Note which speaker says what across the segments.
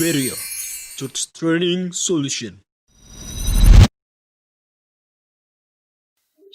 Speaker 1: Beria, Church Training Solution.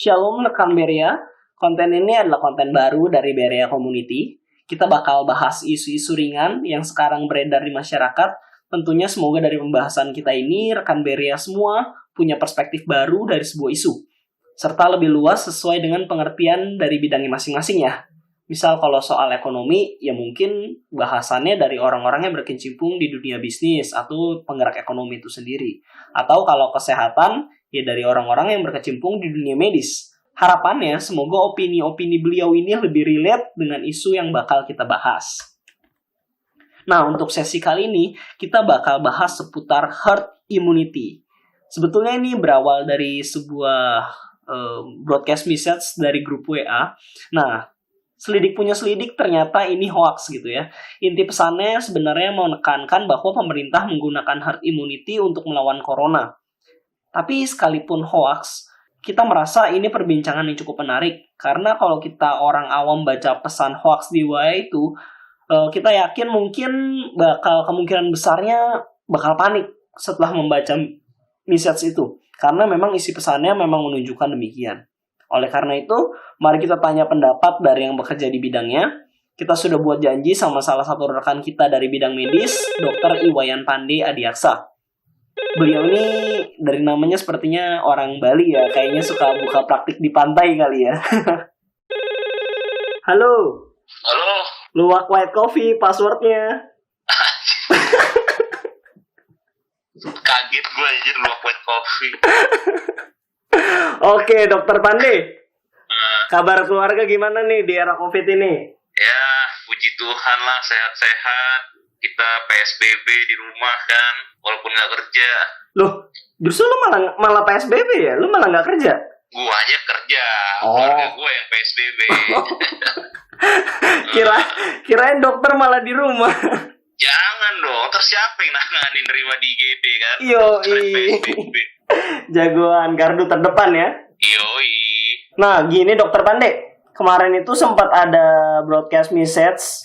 Speaker 2: Shalom rekan Beria, konten ini adalah konten baru dari Beria Community. Kita bakal bahas isu-isu ringan yang sekarang beredar di masyarakat. Tentunya semoga dari pembahasan kita ini, rekan Beria semua punya perspektif baru dari sebuah isu, serta lebih luas sesuai dengan pengertian dari bidangnya masing-masing ya. Misal kalau soal ekonomi, ya mungkin bahasannya dari orang-orang yang berkecimpung di dunia bisnis atau penggerak ekonomi itu sendiri. Atau kalau kesehatan, ya dari orang-orang yang berkecimpung di dunia medis. Harapannya, semoga opini-opini beliau ini lebih relate dengan isu yang bakal kita bahas. Nah, untuk sesi kali ini, kita bakal bahas seputar herd immunity. Sebetulnya ini berawal dari sebuah broadcast message dari grup WA. Nah, selidik punya selidik ternyata ini hoax gitu ya. Inti pesannya sebenarnya mau menekankan bahwa pemerintah menggunakan herd immunity untuk melawan corona. Tapi sekalipun hoax, kita merasa ini perbincangan yang cukup menarik. Karena kalau kita orang awam baca pesan hoax di WA itu, kita yakin mungkin kemungkinan besarnya bakal panik setelah membaca message itu. Karena memang isi pesannya memang menunjukkan demikian. Oleh karena itu, mari kita tanya pendapat dari yang bekerja di bidangnya. Kita sudah buat janji sama salah satu rekan kita dari bidang medis, Dr. Iwayan Pandey Adiaksa. Beliau ini dari namanya sepertinya orang Bali ya, kayaknya suka buka praktik di pantai kali ya. Halo.
Speaker 3: Halo.
Speaker 2: Luwak white coffee passwordnya.
Speaker 3: Kaget gue aja luwak white coffee.
Speaker 2: Oke, Dokter Pandey. Kabar keluarga gimana nih di era COVID ini?
Speaker 3: Ya, puji Tuhan lah, sehat-sehat. Kita PSBB di rumah kan, walaupun nggak kerja.
Speaker 2: Loh, justru lu malah PSBB ya? Lu malah nggak kerja?
Speaker 3: Gua aja kerja,
Speaker 2: Oh.
Speaker 3: keluarga gue yang PSBB.
Speaker 2: Kirain dokter malah di rumah.
Speaker 3: Jangan dong, terus siapa yang nanganin nerima di IGD kan?
Speaker 2: Yoi.
Speaker 3: PSBB.
Speaker 2: Jagoan gardu terdepan ya.
Speaker 3: Yoi.
Speaker 2: Nah, gini Dokter Pandey. Kemarin itu sempat ada broadcast message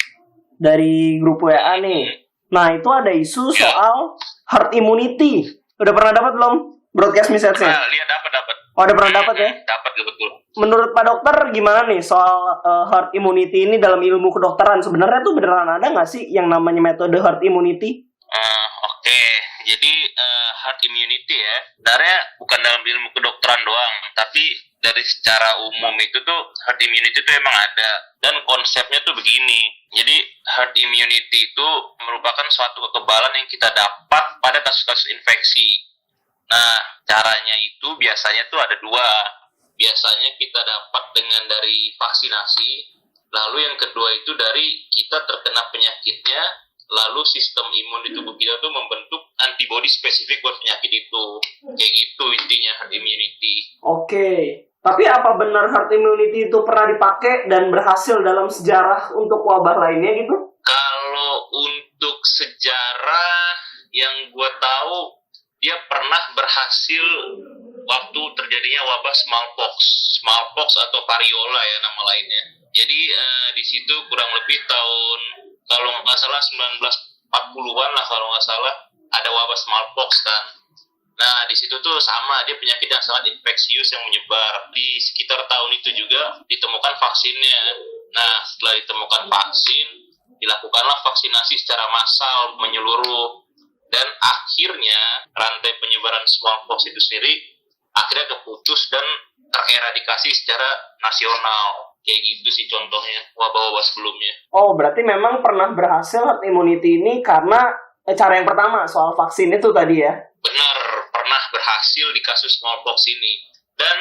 Speaker 2: dari grup WA nih. Nah, itu ada isu soal herd immunity. Udah pernah dapat belum broadcast message-nya?
Speaker 3: Lihat dapat.
Speaker 2: Oh, udah pernah dapat ya?
Speaker 3: Dapat betul.
Speaker 2: Menurut Pak Dokter gimana nih soal herd immunity ini dalam ilmu kedokteran? Sebenarnya tuh beneran ada nggak sih yang namanya metode herd immunity?
Speaker 3: Oke. Jadi herd immunity ya, sebenarnya bukan dalam ilmu kedokteran doang, tapi dari secara umum itu tuh herd immunity itu emang ada, dan konsepnya tuh begini. Jadi herd immunity itu merupakan suatu kekebalan yang kita dapat pada kasus-kasus infeksi. Nah, caranya itu biasanya tuh ada dua. Biasanya kita dapat dengan dari vaksinasi, lalu yang kedua itu dari kita terkena penyakitnya, lalu sistem imun di tubuh kita tuh membentuk antibodi spesifik buat penyakit itu. Kayak gitu intinya herd immunity.
Speaker 2: Oke. Tapi apa benar herd immunity itu pernah dipakai dan berhasil dalam sejarah untuk wabah lainnya gitu?
Speaker 3: Kalau untuk sejarah yang gue tahu, dia pernah berhasil waktu terjadinya wabah smallpox atau variola ya nama lainnya. Jadi di situ kurang lebih tahun, kalau nggak salah 1940-an lah kalau nggak salah, ada wabah smallpox kan. Nah di situ tuh sama, dia penyakit yang sangat infeksius yang menyebar. Di sekitar tahun itu juga ditemukan vaksinnya. Nah setelah ditemukan vaksin, dilakukanlah vaksinasi secara massal menyeluruh, dan akhirnya rantai penyebaran smallpox itu sendiri akhirnya keputus dan tereradikasi secara nasional. Kayak gitu sih contohnya wabah-wabah sebelumnya.
Speaker 2: Oh, berarti memang pernah berhasil herd immunity ini karena cara yang pertama soal vaksin itu tadi ya?
Speaker 3: Benar, pernah berhasil di kasus smallpox ini. Dan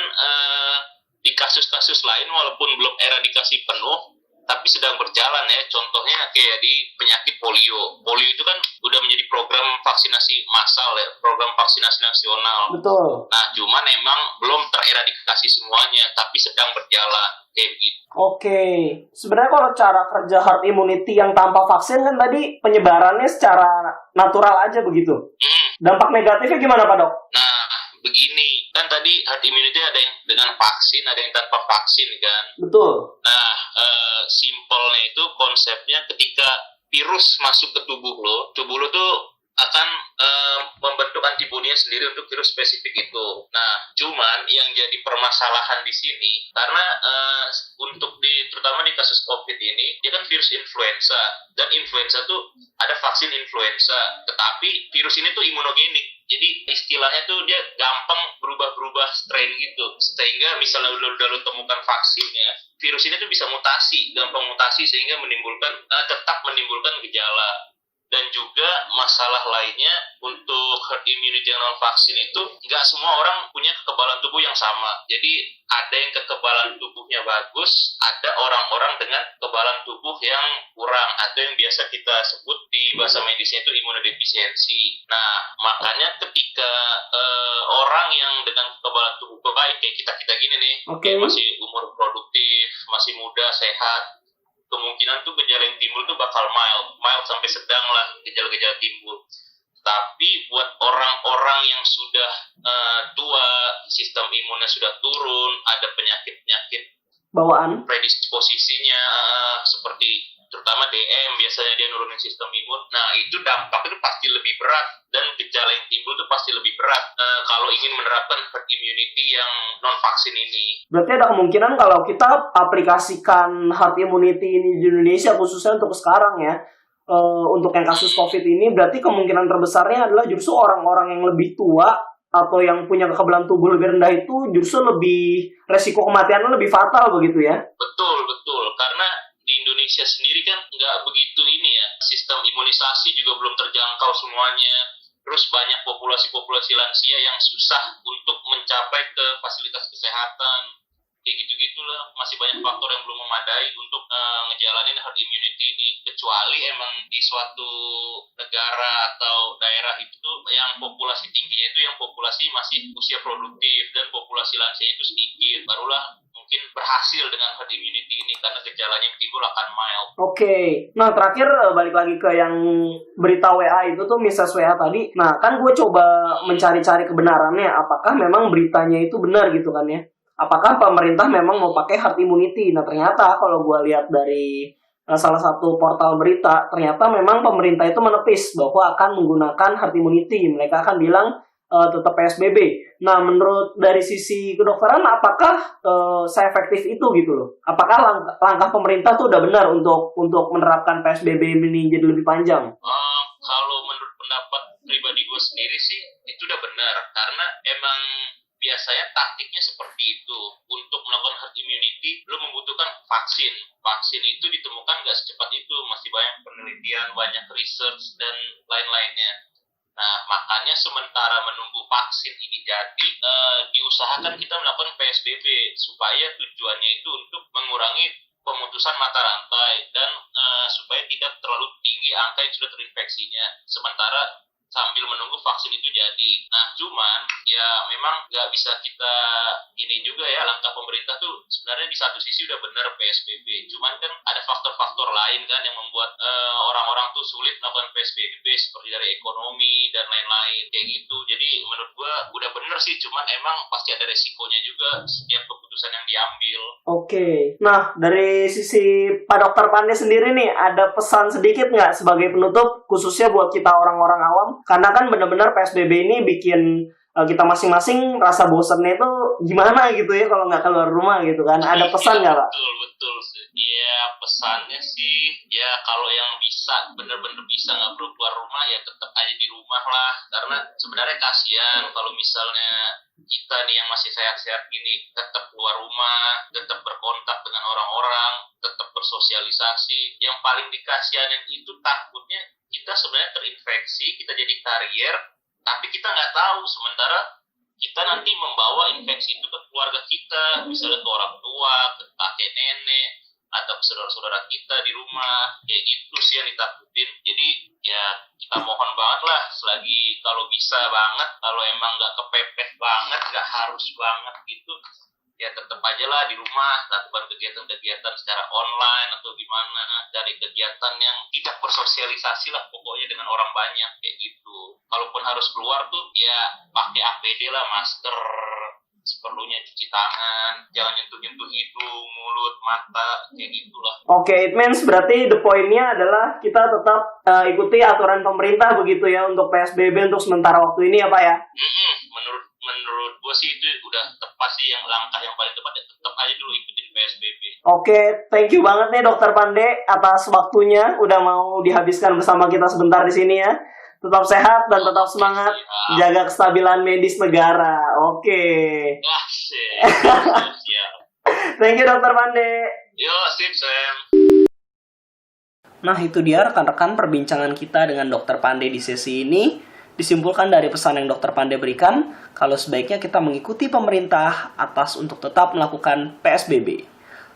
Speaker 3: di kasus-kasus lain walaupun belum eradikasi penuh, tapi sedang berjalan ya. Contohnya kayak di penyakit polio. Polio itu kan udah menjadi program vaksinasi massal ya, program vaksinasi nasional.
Speaker 2: Betul.
Speaker 3: Nah, cuman emang belum tereradikasi semuanya, tapi sedang berjalan kayak gitu.
Speaker 2: Oke. Sebenarnya kalau cara kerja herd immunity yang tanpa vaksin kan tadi penyebarannya secara natural aja begitu. Dampak negatifnya gimana Pak Dok?
Speaker 3: Nah, begini, kan tadi herd immunity ada yang dengan vaksin, ada yang tanpa vaksin kan.
Speaker 2: Betul.
Speaker 3: Nah, simpelnya itu konsepnya ketika virus masuk ke tubuh lo tuh akan membentuk antibodinya sendiri untuk virus spesifik itu. Nah, cuman yang jadi permasalahan di sini karena untuk terutama di kasus COVID ini, dia kan virus influenza dan influenza tuh ada vaksin influenza, tetapi virus ini tuh imunogenik. Jadi istilahnya tuh dia gampang berubah-berubah strain gitu. Sehingga misalnya udah lu temukan vaksinnya, virus ini tuh bisa mutasi, gampang mutasi sehingga tetap menimbulkan gejala. Dan juga masalah lainnya untuk herd immunity non vaksin itu nggak semua orang punya kekebalan tubuh yang sama. Jadi ada yang kekebalan tubuhnya bagus, ada orang-orang dengan kekebalan tubuh yang kurang, ada yang biasa kita sebut di bahasa medisnya itu imunodefisiensi. Nah, makanya ketika orang yang dengan kekebalan tubuh baik kayak kita gini nih, kayak masih umur produktif, masih muda, sehat, kemungkinan tuh gejala yang timbul tuh bakal mild sampai sedang lah gejala-gejala timbul. Tapi buat orang-orang yang sudah tua, sistem imunnya sudah turun, ada penyakit-penyakit
Speaker 2: bawaan,
Speaker 3: predisposisinya seperti terutama DM, biasanya dia nurunin sistem imun. Nah, itu dampaknya itu pasti lebih berat dan gejala yang timbul itu pasti lebih berat kalau ingin menerapkan herd immunity yang non vaksin ini.
Speaker 2: Berarti ada kemungkinan kalau kita aplikasikan herd immunity ini di Indonesia khususnya untuk sekarang ya, untuk yang kasus COVID ini, berarti kemungkinan terbesarnya adalah justru orang-orang yang lebih tua atau yang punya kekebalan tubuh lebih rendah itu justru lebih resiko kematiannya lebih fatal begitu ya?
Speaker 3: Betul. Karena di Indonesia sendiri kan nggak begitu ini ya, sistem imunisasi juga belum terjangkau semuanya. Terus banyak populasi lansia yang susah untuk mencapai ke fasilitas kesehatan. Kayak gitu-gitulah, masih banyak faktor yang belum memadai untuk ngejalanin herd immunity ini. Kecuali emang di suatu negara atau daerah itu yang populasi tingginya itu yang populasi masih usia produktif dan populasi lansia itu sedikit, barulah mungkin berhasil dengan herd immunity ini karena gejalanya yang timbul akan mild.
Speaker 2: Oke. Nah, terakhir balik lagi ke yang berita WA itu tuh, Mrs. WA tadi. Nah, kan gue coba mencari-cari kebenarannya, apakah memang beritanya itu benar gitu kan ya. Apakah pemerintah memang mau pakai herd immunity? Nah, ternyata kalau gue lihat dari salah satu portal berita, ternyata memang pemerintah itu menepis bahwa akan menggunakan herd immunity. Mereka akan bilang tetap PSBB. Nah, menurut dari sisi kedokteran, apakah seefektif itu gitu loh? Apakah langkah pemerintah tuh udah benar untuk menerapkan PSBB ini jadi lebih panjang?
Speaker 3: Kalau menurut pendapat pribadi gue sendiri sih, itu udah benar. Karena emang biasanya taktiknya seperti itu. Untuk melakukan herd immunity, lo membutuhkan vaksin. Vaksin itu ditemukan nggak secepat itu. Masih banyak penelitian, banyak research, dan lain-lainnya. Nah, makanya sementara menunggu vaksin ini jadi, diusahakan kita melakukan PSBB supaya tujuannya itu untuk mengurangi pemutusan mata rantai dan supaya tidak terlalu tinggi angka yang sudah terinfeksinya. Sementara sambil menunggu vaksin itu jadi. Nah, cuman ya memang nggak bisa kita ini juga ya, langkah pemerintah tuh sebenarnya di satu sisi udah benar PSBB. Cuman kan ada faktor-faktor lain kan yang membuat orang-orang tuh sulit melakukan PSBB seperti dari ekonomi dan lain-lain kayak gitu. Jadi menurut gua udah benar sih, cuman emang pasti ada resikonya juga setiap keputusan yang diambil.
Speaker 2: Oke. Nah, dari sisi Pak Dokter Pandey sendiri nih, ada pesan sedikit nggak sebagai penutup khususnya buat kita orang-orang awam? Karena kan benar-benar PSBB ini bikin kita masing-masing rasa bosannya itu gimana gitu ya kalau nggak keluar rumah gitu kan. Ada pesan nggak, Pak?
Speaker 3: Betul sih. Ya, pesannya sih ya kalau yang bisa bener-bener bisa nggak perlu keluar rumah ya tetap aja di rumah lah, karena sebenarnya kasihan kalau misalnya kita nih yang masih sehat-sehat gini tetap keluar rumah, tetap berkontak dengan orang-orang, tetap bersosialisasi. Yang paling dikasihanin itu takutnya kita sebenarnya terinfeksi, kita jadi karier, tapi kita nggak tahu, sementara kita nanti membawa infeksi itu ke keluarga kita, misalnya ke orang tua, ke kakek nenek, atau ke saudara-saudara kita di rumah. Kayak gitu sih yang ditakutin. Jadi ya kita mohon banget lah, selagi kalau bisa banget, kalau emang nggak kepepet banget, nggak harus banget gitu, ya tetap aja lah di rumah, lakukan kegiatan-kegiatan secara online atau gimana, dari kegiatan yang tidak bersosialisasi lah pokoknya dengan orang banyak kayak gitu. Kalaupun harus keluar tuh ya pakai APD lah, masker, seperlunya cuci tangan, jangan nyentuh-nyentuh hidung, mulut, mata, kayak gitulah.
Speaker 2: Oke, it means berarti the point-nya adalah kita tetap ikuti aturan pemerintah begitu ya untuk PSBB untuk sementara waktu ini ya Pak ya?
Speaker 3: Menurut gue sih itu udah tepat sih, yang langkah yang paling tepat ya tetap aja dulu ikutin PSBB.
Speaker 2: Oke, thank you banget nih Dokter Pande atas waktunya udah mau dihabiskan bersama kita sebentar di sini ya. Tetap sehat dan tetap semangat jaga kestabilan medis negara. Oke.
Speaker 3: Wah, siap.
Speaker 2: Thank you Dokter Pande.
Speaker 3: Yo, sip, Sam.
Speaker 2: Nah, itu dia rekan-rekan perbincangan kita dengan Dokter Pande di sesi ini. Disimpulkan dari pesan yang Dokter Pande berikan, kalau sebaiknya kita mengikuti pemerintah atas untuk tetap melakukan PSBB.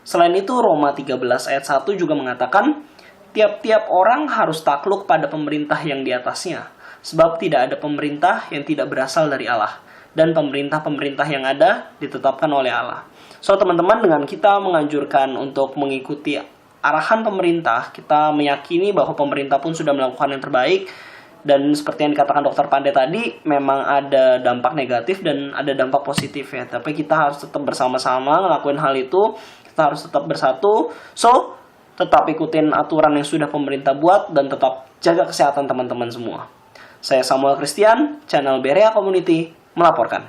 Speaker 2: Selain itu, Roma 13 ayat 1 juga mengatakan, tiap-tiap orang harus takluk pada pemerintah yang di atasnya, sebab tidak ada pemerintah yang tidak berasal dari Allah, dan pemerintah-pemerintah yang ada ditetapkan oleh Allah. So, teman-teman, dengan kita menganjurkan untuk mengikuti arahan pemerintah, kita meyakini bahwa pemerintah pun sudah melakukan yang terbaik. Dan seperti yang dikatakan Dokter Pande tadi, memang ada dampak negatif dan ada dampak positif ya. Tapi kita harus tetap bersama-sama ngelakuin hal itu. Kita harus tetap bersatu. So, tetap ikutin aturan yang sudah pemerintah buat dan tetap jaga kesehatan teman-teman semua. Saya Samuel Christian, channel Berea Community, melaporkan.